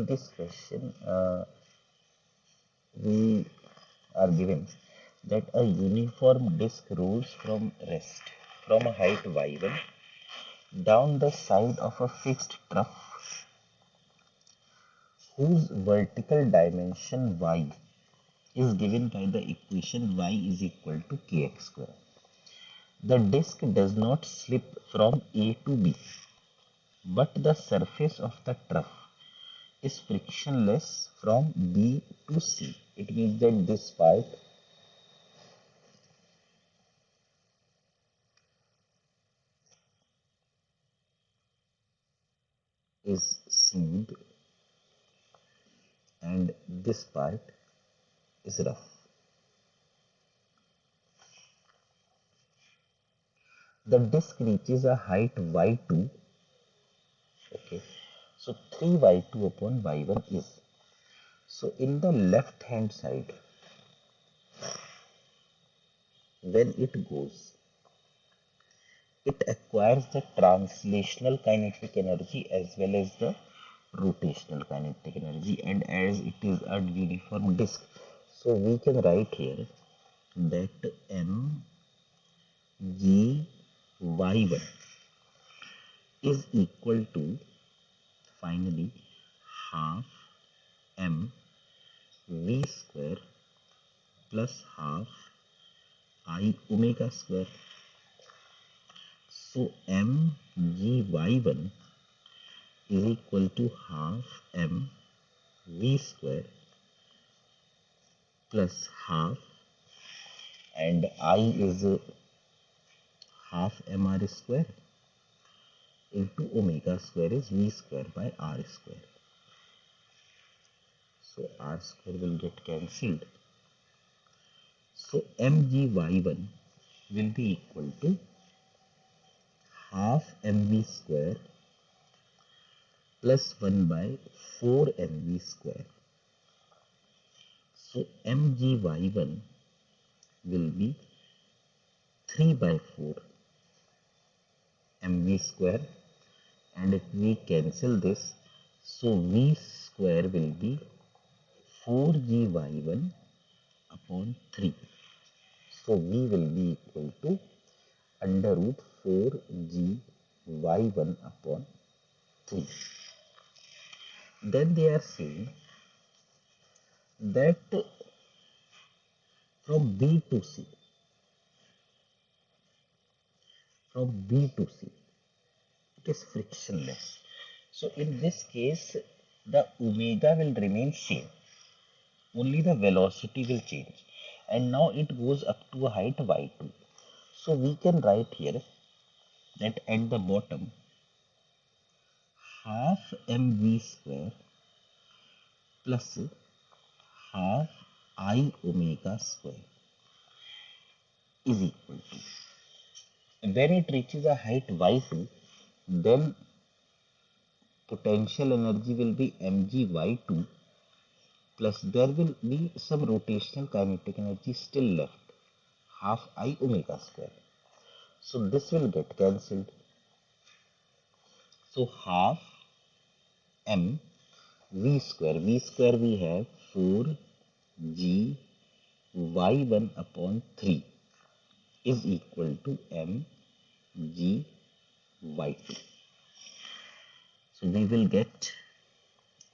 in this question, we are given that a uniform disk rolls from rest from a height y1 down the side of a fixed trough whose vertical dimension y is given by the equation y is equal to kx square. The disk does not slip from A to B, but the surface of the trough is frictionless from B to C. It means that this part is smooth and this part is rough. The disk reaches a height y2. Okay, so 3y2 upon y1 is. So in the left hand side, when it goes, it acquires the translational kinetic energy as well as the rotational kinetic energy, and as it is a uniform disk, so we can write here that mgy1 is equal to finally half m v square plus half I omega square. So mgy1 is equal to half m v square plus half, and I is half mr square into omega square is v square by r square. So r square will get cancelled. So mgy1 will be equal to half mv square plus 1 by 4 mv square. So mgy1 will be 3 by 4 mv square, and if we cancel this, so v square will be 4gy1 upon 3. So v will be equal to under root 4gy1 upon 3. Then they are saying that from B to C, it is frictionless. So in this case, the omega will remain same, only the velocity will change, and now it goes up to a height y2. So we can write here that at the bottom half mv square plus half I omega square is equal to, when it reaches a height y2, then potential energy will be mgy2 plus there will be some rotational kinetic energy still left, half I omega square. So this will get cancelled. So half m v square we have 4g y1 upon 3 is equal to m g y2. So we will get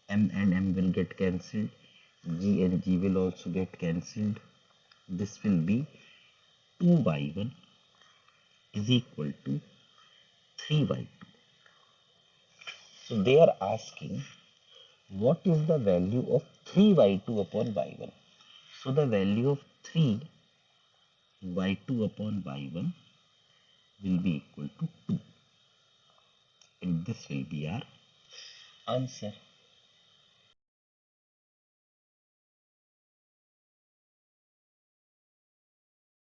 m and m will get cancelled, g and g will also get cancelled. This will be 2y1 is equal to 3y2. So they are asking what is the value of 3y2 upon y1. So the value of 3y2 upon y1 will be equal to 2. And this will be our answer.